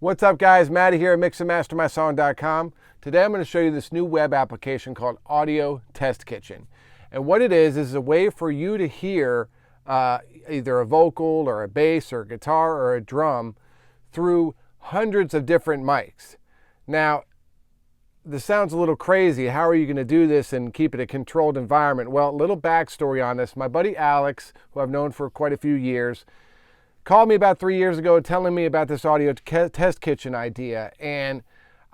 What's up, guys? Matty here at mixandmastermysong.com. Today I'm going to show you this new web application called Audio Test Kitchen. And what it is a way for you to hear either a vocal or a bass or a guitar or a drum through hundreds of different mics. Now, this sounds a little crazy. How are you going to do this and keep it a controlled environment? Well, a little backstory on this. My buddy Alex, who I've known for quite a few years, called me about 3 years ago telling me about this audio test kitchen idea, and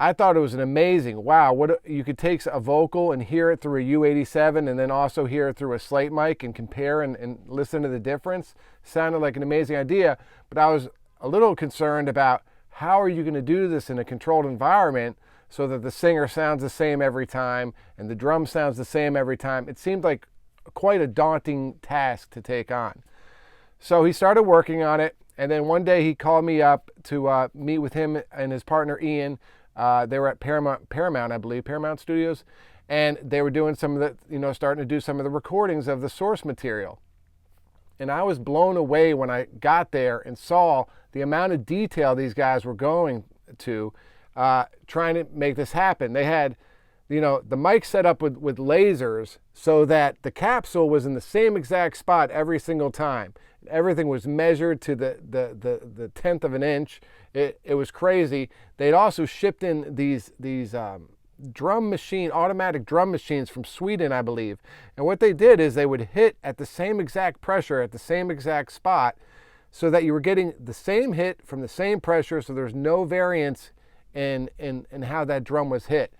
I thought it was an amazing, wow, what you could take a vocal and hear it through a U87 and then also hear it through a slate mic and compare and listen to the difference. Sounded like an amazing idea, but I was a little concerned about how are you going to do this in a controlled environment so that the singer sounds the same every time and the drum sounds the same every time. It seemed like quite a daunting task to take on. So he started working on it, and then one day he called me up to meet with him and his partner Ian. They were at Paramount, I believe, Paramount Studios, and they were doing some of the, starting to do some of the recordings of the source material. And I was blown away when I got there and saw the amount of detail these guys were going to, trying to make this happen. They had, the mic set up with lasers so that the capsule was in the same exact spot every single time. Everything was measured to the tenth of an inch. It was crazy. They'd also shipped in these automatic drum machines from Sweden, I believe. And what they did is they would hit at the same exact pressure at the same exact spot so that you were getting the same hit from the same pressure, so there's no variance in how that drum was hit.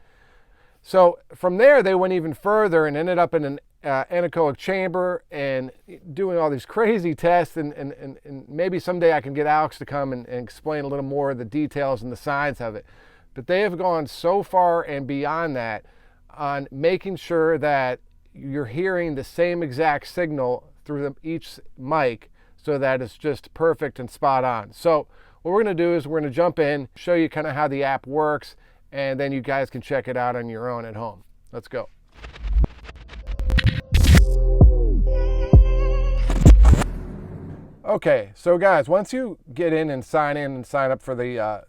So from there, they went even further and ended up in an anechoic chamber and doing all these crazy tests. And maybe someday I can get Alex to come and explain a little more of the details and the science of it. But they have gone so far and beyond that on making sure that you're hearing the same exact signal through each mic so that it's just perfect and spot on. So what we're going to do is we're going to jump in, show you kind of how the app works, and then you guys can check it out on your own at home. Let's go. Okay, so guys, once you get in and sign up for the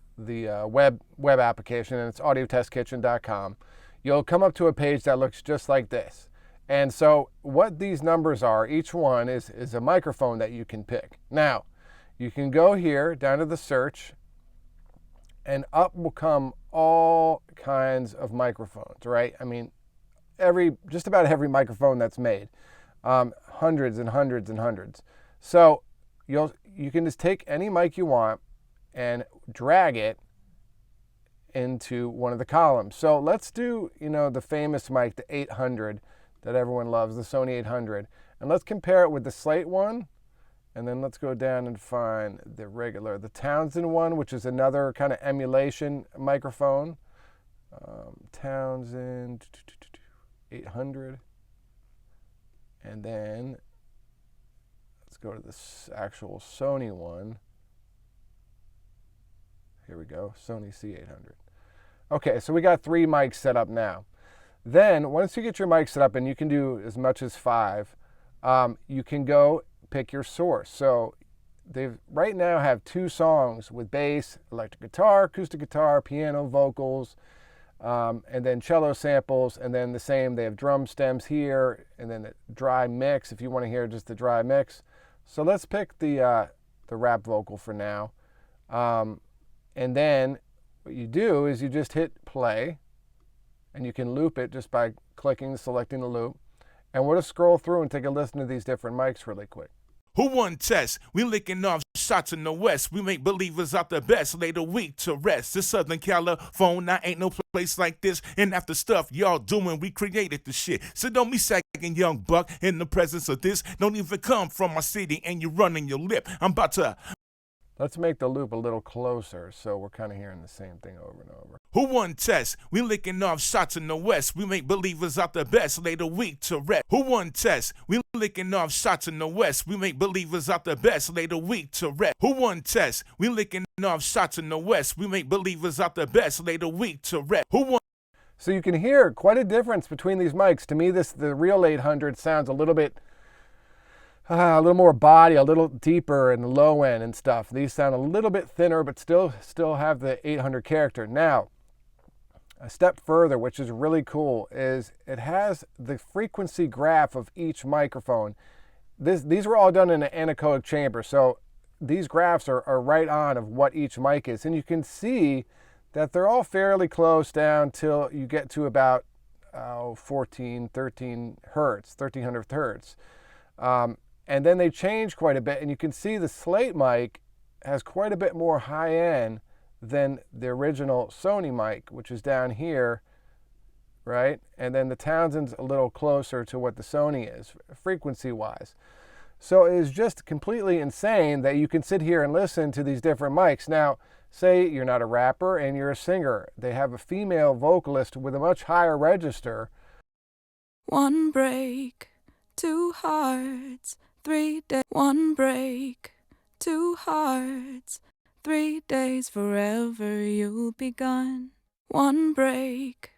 web application, and it's audiotestkitchen.com, you'll come up to a page that looks just like this. And so what these numbers are, each one is a microphone that you can pick. Now, you can go here down to the search, and up will come all kinds of microphones, right? I mean, just about every microphone that's made, hundreds and hundreds and hundreds. So you can just take any mic you want and drag it into one of the columns. So let's do, the famous mic, the 800 that everyone loves, the Sony 800, and let's compare it with the Slate one. And then let's go down and find the Townsend one, which is another kind of emulation microphone. Townsend 800. And then let's go to this actual Sony one. Here we go, Sony C800. Okay, so we got 3 mics set up now. Then once you get your mic set up, and you can do as much as 5, you can go pick your source. So they right now have 2 songs with bass, electric guitar, acoustic guitar, piano, vocals, and then cello samples, and then the same, they have drum stems here, and then the dry mix if you want to hear just the dry mix. So let's pick the rap vocal for now. And then what you do is you just hit play, and you can loop it just by selecting the loop. And we'll just scroll through and take a listen to these different mics really quick. Who won test? We licking off shots in the West. We make believers out the best. Lay the week to rest. This Southern California ain't no place like this. And after stuff y'all doing, we created the shit. So don't be sagging, young buck, in the presence of this. Don't even come from my city and you running your lip. I'm about to... Let's make the loop a little closer so we're kind of hearing the same thing over and over. Who won test? We licking off shots in the West. We make believers out the best. Lay the week to rest. Who won test? We licking off shots in the West. We make believers out the best. Lay the week to rest. Who won test? We licking off shots in the West. We make believers out the best. Lay the week to rest. Who won? So you can hear quite a difference between these mics. To me, the real 800 sounds a little bit a little more body, a little deeper in the low end and stuff. These sound a little bit thinner, but still have the 800 character. Now, a step further, which is really cool, is it has the frequency graph of each microphone. These were all done in an anechoic chamber, so these graphs are right on of what each mic is. And you can see that they're all fairly close down till you get to about 1300 hertz. And then they change quite a bit, and you can see the Slate mic has quite a bit more high end than the original Sony mic, which is down here, right? And then the Townsend's a little closer to what the Sony is, frequency-wise. So it is just completely insane that you can sit here and listen to these different mics. Now, say you're not a rapper and you're a singer. They have a female vocalist with a much higher register. One break, two hearts, 3 days. One break, two hearts, 3 days. Forever you'll be gone. One break,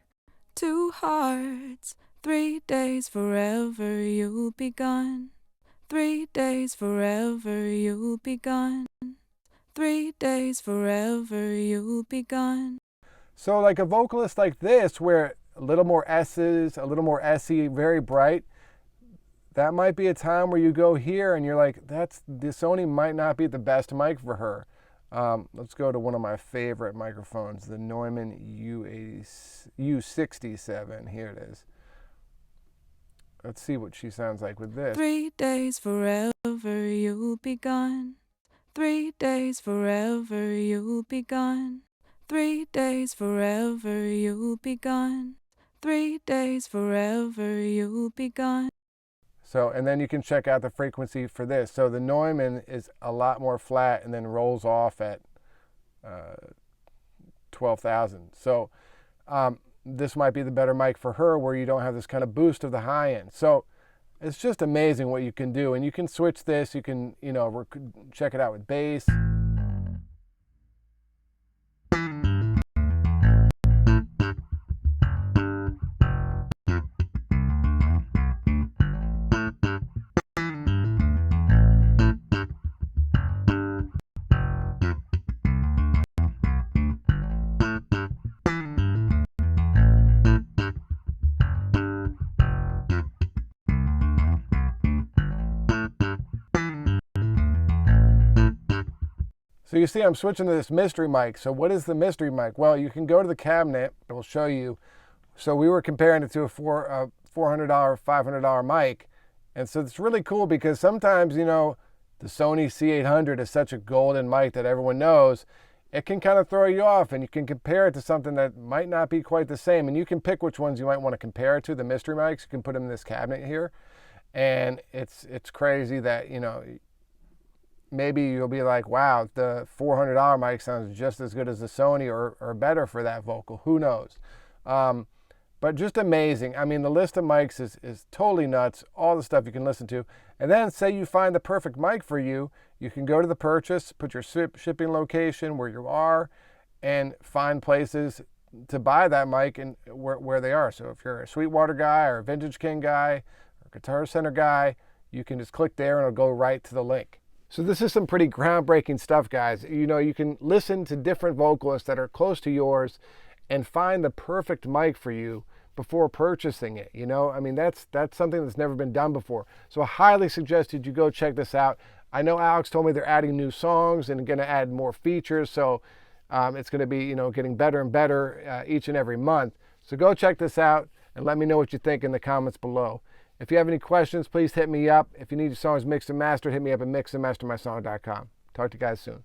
two hearts, 3 days. Forever you'll be gone. 3 days. Forever you'll be gone. 3 days. Forever you'll be gone. So like a vocalist like this, where a little more S's, a little more SE, very bright, that might be a time where you go here and you're like, the Sony might not be the best mic for her. Let's go to one of my favorite microphones, the Neumann U67. Here it is. Let's see what she sounds like with this. 3 days. Forever you'll be gone. 3 days. Forever you'll be gone. 3 days. Forever you'll be gone. 3 days. Forever you'll be gone. So, and then you can check out the frequency for this. So the Neumann is a lot more flat and then rolls off at 12,000. So this might be the better mic for her, where you don't have this kind of boost of the high end. So it's just amazing what you can do. And you can switch this. You can, check it out with bass. So you see I'm switching to this mystery mic. So what is the mystery mic? Well, you can go to the cabinet. It will show you. So we were comparing it to a $400, $500 mic. And so it's really cool because sometimes, the Sony C800 is such a golden mic that everyone knows. It can kind of throw you off, and you can compare it to something that might not be quite the same. And you can pick which ones you might want to compare it to, the mystery mics. You can put them in this cabinet here. And it's crazy that, maybe you'll be like, wow, the $400 mic sounds just as good as the Sony or better for that vocal. Who knows? But just amazing. I mean, the list of mics is totally nuts, all the stuff you can listen to. And then say you find the perfect mic for you, you can go to the purchase, put your shipping location where you are, and find places to buy that mic and where they are. So if you're a Sweetwater guy or a Vintage King guy or Guitar Center guy, you can just click there and it'll go right to the link. So this is some pretty groundbreaking stuff, guys. You can listen to different vocalists that are close to yours and find the perfect mic for you before purchasing it. I mean, that's something that's never been done before. So I highly suggested you go check this out. I know Alex told me they're adding new songs and going to add more features. So it's going to be, getting better and better each and every month. So go check this out and let me know what you think in the comments below. If you have any questions, please hit me up. If you need your songs mixed and mastered, hit me up at mixandmastermysong.com. Talk to you guys soon.